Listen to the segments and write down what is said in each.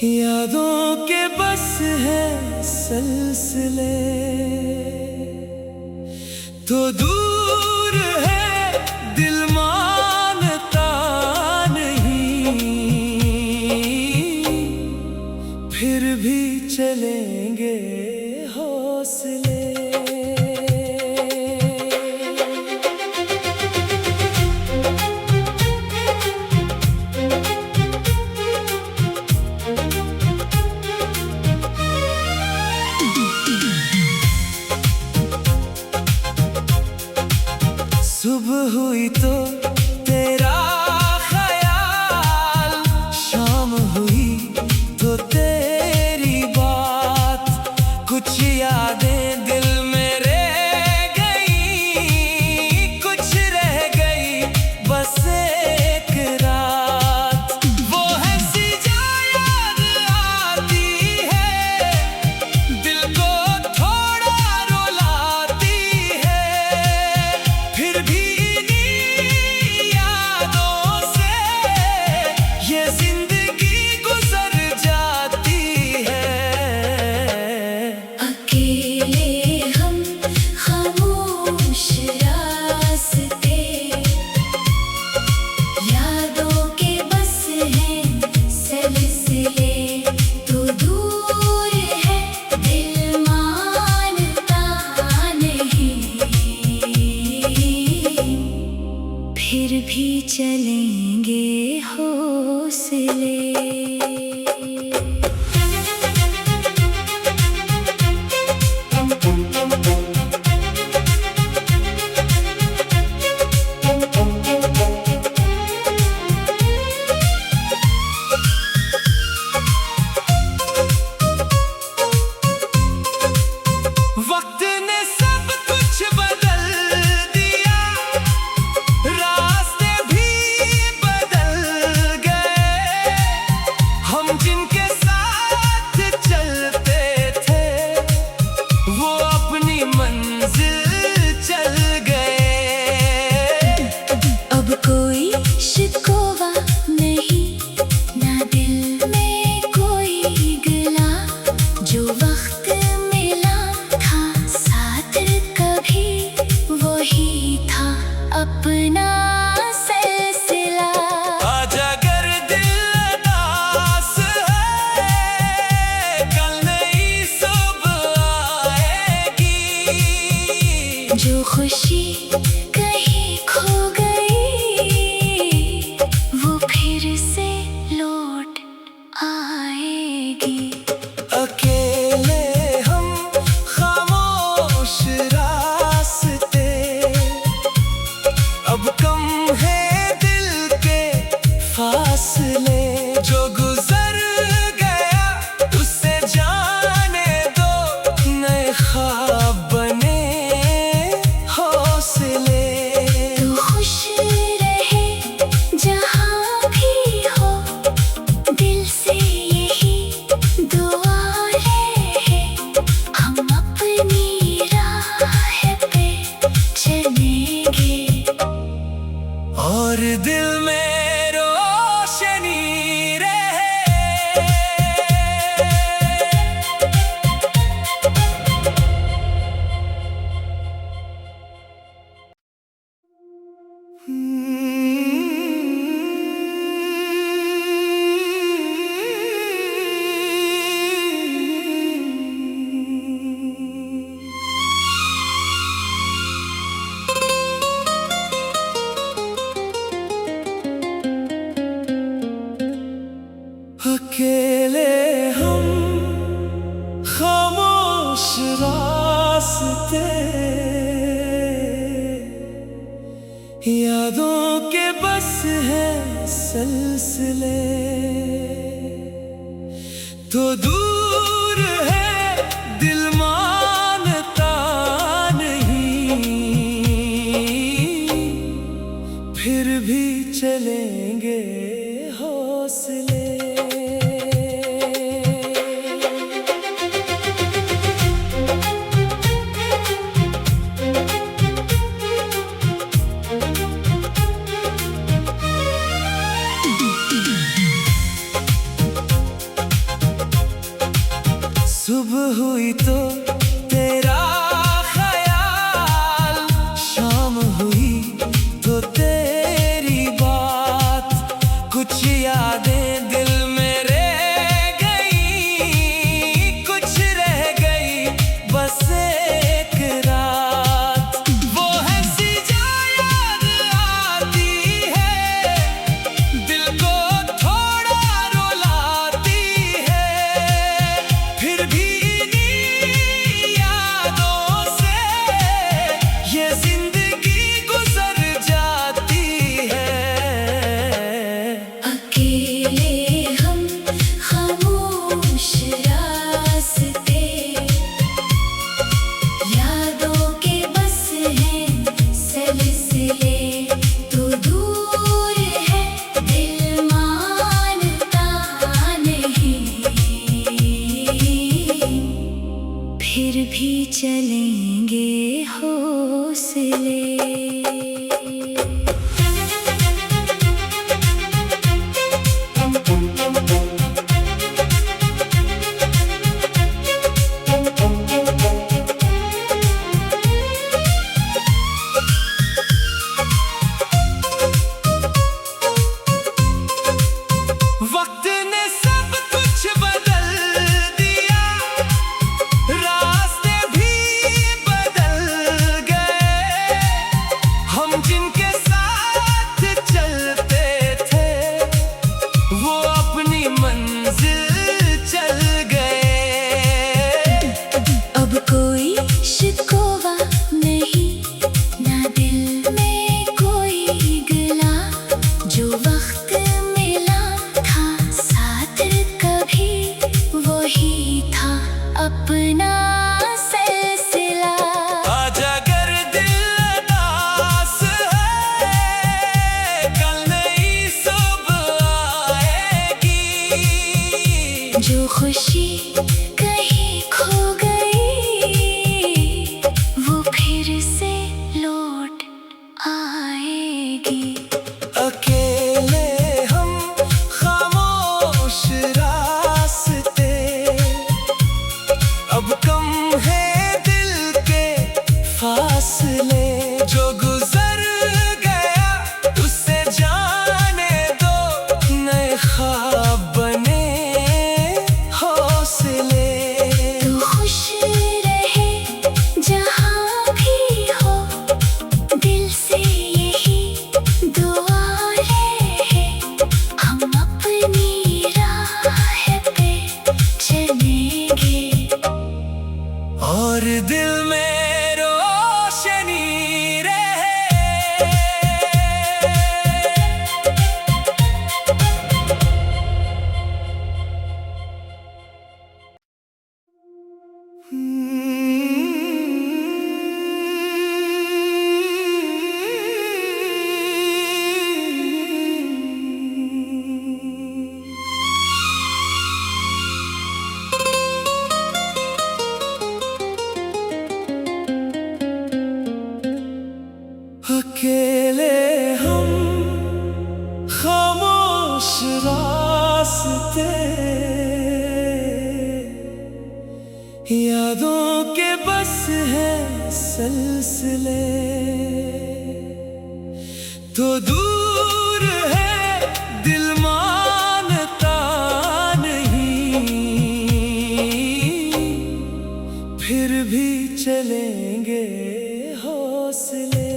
यादों के बस है सिलसिले, तो दूर है दिल मानता नहीं, फिर भी चलेंगे हौसले। सुबह हुई तो तेरा ख्याल, शाम हुई तो तेरी बात, कुछ यादें दिल में रह गई, कुछ रह गई बस एक रात। वो हंसी जो याद आती है, दिल को थोड़ा रुलाती है, फिर भी फिर भी चलेंगे हौसले। वक्त ने सब कुछ बदल दिया, रास्ते भी बदल गए, हम जिनके साथ चलते थे वो अपनी मंजिल चल गए। अब कोई शिकवा नहीं, ना दिल में कोई गिला, जो वक्त अपना सिलसिला। आज अगर दिल उदास है, कल नई सुबह आएगी, जो खुशी कहीं खो गई वो फिर से लौट आएगी। अकेले हम खामोश रास्ते, अब कम है दिल के फासले, जो गुजर गया उसे जाने दो, नए ख्वाब बने हौसले। तू खुश रहे जहाँ भी हो, दिल से यही दुआ रहे, हम अपनी राह पे चलेंगे और दिल में रोशनी रहे। अकेले हम खामोश रास्ते, यादों के बस है सिलसिले, तो दूर है दिल मानता नहीं, फिर भी चलेंगे हौसले। सुबह हुई तो तेरा ख्याल, शाम हुई तो तेरी बात, कुछ यादें दिल में रह गई, कुछ रह गई बस एक रात। वो हंसी जो याद आती है, दिल को थोड़ा रुलाती है, फिर भी इन्हीं यादों से ये जिंदगी गुजर जाती है। अकेले हम खामोश रास्ते, यादों के बस हैं सिलसिले, तो दूर है दिल मानता नहीं, फिर भी चलेंगे हौसले। वक्त ने सब कुछ बदल दिया, रास्ते भी बदल गए, हम जिनके साथ चलते थे वो अपनी मंजिल चल गए। अब कोई शिकवा नहीं, ना दिल में कोई गिला, जो वक्त मिला था साथ कभी वही था अपना सिलसिला। आज अगर दिल उदास है, कल नई सुबह आएगी, जो खुशी कहीं खो गई, वो फिर से लौट आएगी। अकेले हम खामोश रास्ते, अब कम है दिल के फासले, जो गुजर गया उसे जाने दो, नए ख्वाब बने हौसले। तू खुश रहे जहाँ भी हो, दिल से यही दुआ रहे, हम अपनी राह पे चलेंगे, और दिल में रोशनी रहे। अकेले हम खामोश रास्ते, यादों के बस हैं सिलसिले, तो दूर है दिल मानता नहीं, फिर भी चलेंगे हौसले।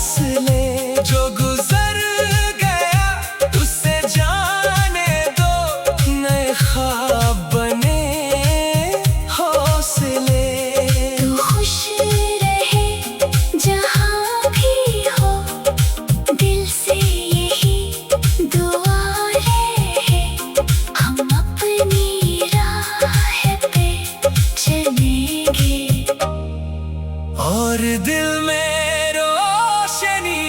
फासले जो गुजर गया उसे जाने दो, नए ख्वाब बने हौसले। तू खुश रहे जहाँ भी हो, दिल से यही दुआ रहे। हम अपनी राह पे चलेंगे और दिल में रोशनी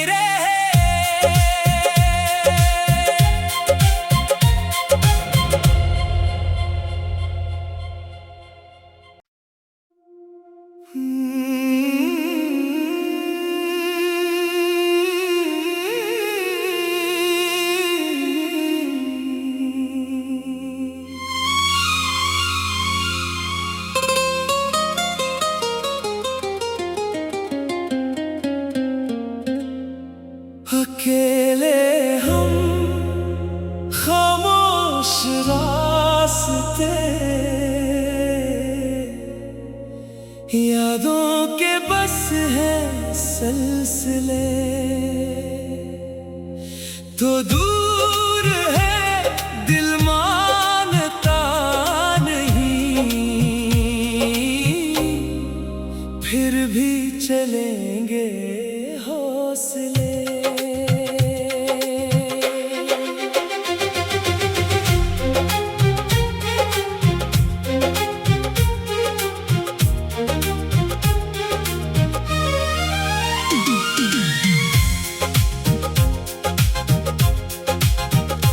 रहे। अकेले हम खामोश रास्ते, यादों के बस हैं सिलसिले। तो दूर है दिल मानता नहीं, फिर भी चलेंगे हौसले।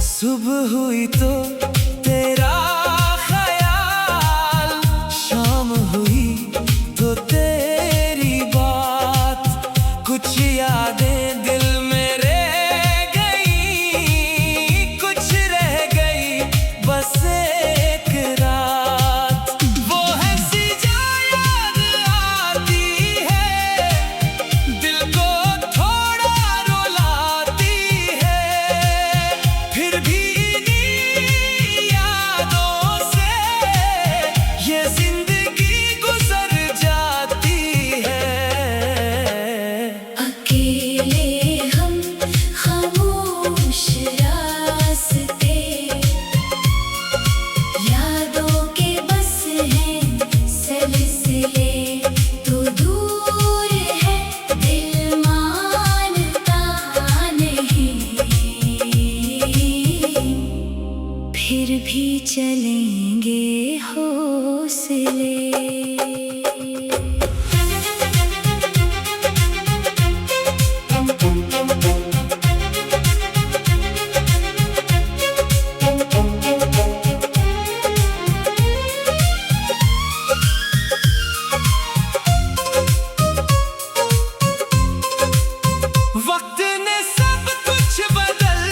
सुबह हुई तो तेरा ख्याल, शाम हुई तो तेरी बात। कुछ यादें दिल में रह गई, कुछ रह गई बस एक रात। वो हंसी जो याद आती है, दिल को थोड़ा रुलाती है। फिर भी फिर भी चलेंगे हौसले। वक्त ने सब कुछ बदल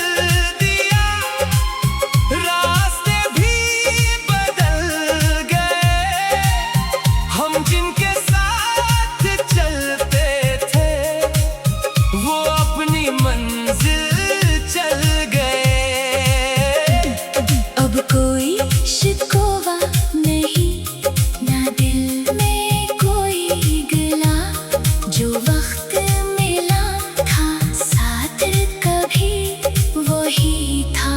दिया, रास्ते भी बदल गए। हम जिनके साथ चलते थे वो अपनी मंजिल चल गए। अब कोई शिकवा नहीं, ना दिल में कोई गिला। जो वक्त मिला था साथ कभी वही था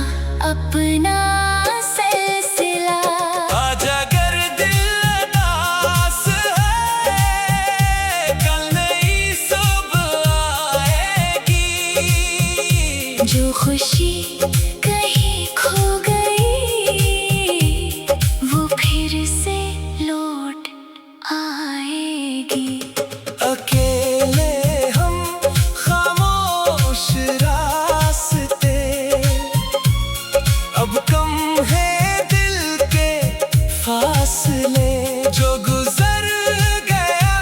अपना सिलसिला। आज अगर दिल उदास है, कल नई सुबह आएगी। जो खुशी कहीं खो गई वो फिर से लौट आएगी। अकेले हम खामोश रास्ते, अब कम है दिल के फासले। जो गुजर गया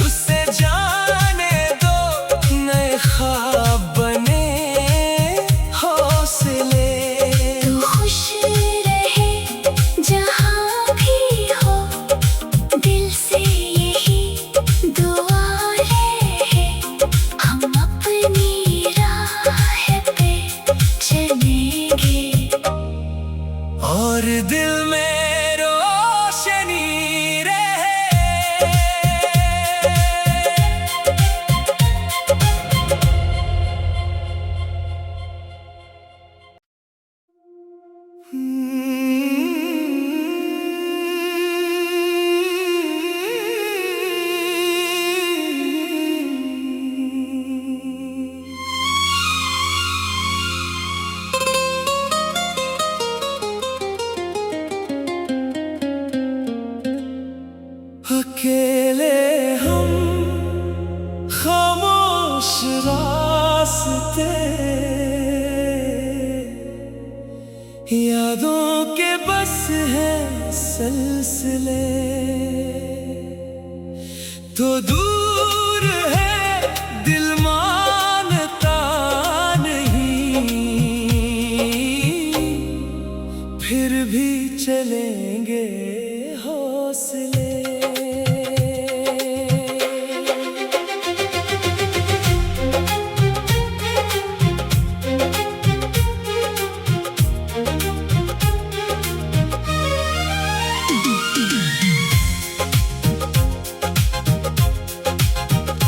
उसे जाने दो, नए ख्वाब बने हौसले। रास्ते, यादों के बस हैं सिलसिले। तो दूर है दिल मानता नहीं, फिर भी चलेंगे हौसले।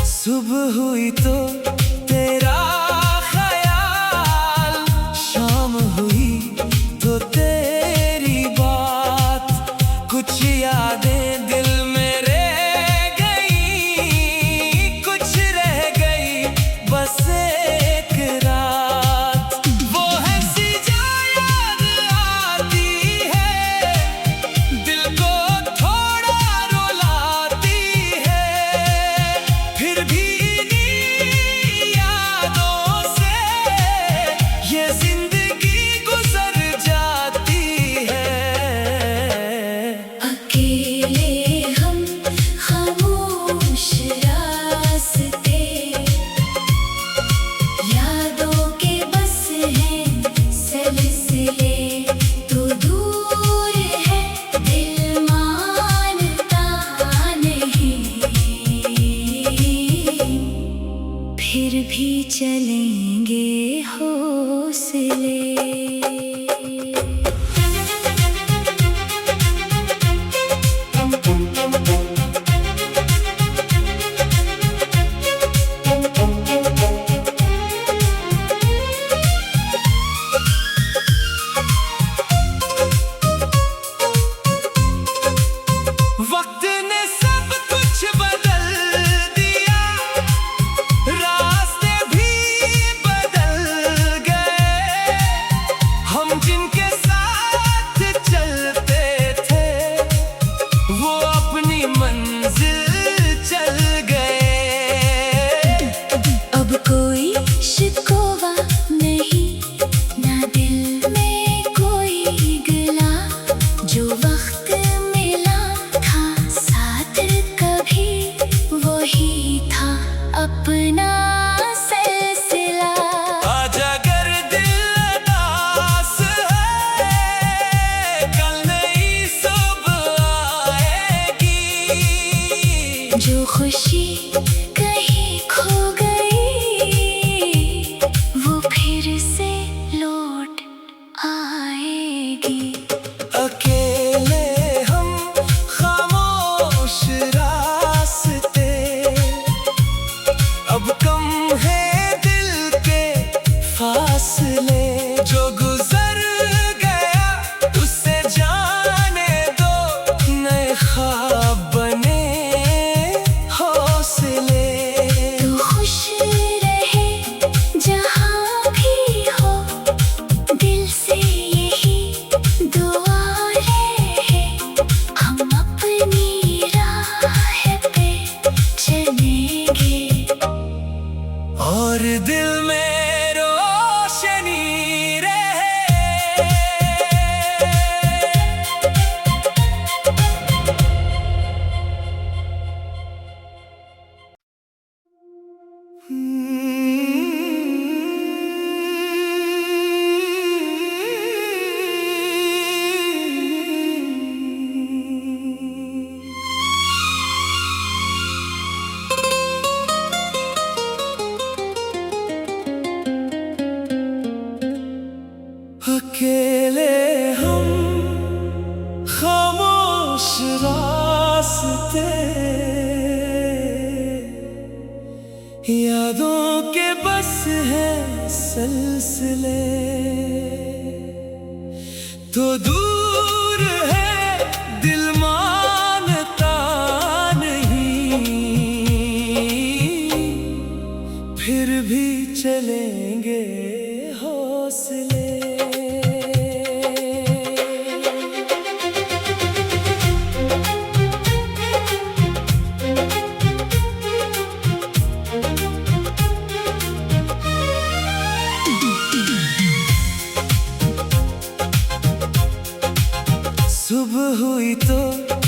सुबह हुई तो तेरा ख्याल, शाम हुई तो तेरी बात। कुछ यादें दिल में रह गई, कुछ रह गई बस एक रात। वो हंसी जो याद आती है, दिल को थोड़ा रुलाती है। फिर भी फिर भी चलेंगे हौसले। वक्त ने सब कुछ बदल दिया, रास्ते भी बदल गए। हम जिनके साथ चलते थे, वो अपनी मंजिल चल गए। अब कोई शिकवा नहीं, ना दिल में कोई गिला। जो वक्त अपना सिलसिला। आज अगर दिल उदास है, कल नई सुबह आएगी। जो खुशी कहीं खो गई, वो फिर से लौट आएगी। अकेले हम खामोश रास्ते, अब कम है दिल के फासले। जो गुजर गया उससे जाने दो, नए ख्वाब बने हौसले। तू खुश रहे जहाँ भी हो, दिल से यही दुआ रहे। हम अपनी राह पे चलेंगे और दिल में रोशनी रहे। अकेले हम खामोश रास्ते, यादों के बस हैं सिलसिले। तो दूर है दिल मानता नहीं, फिर भी चलेंगे हौसले। सुबह हुई तो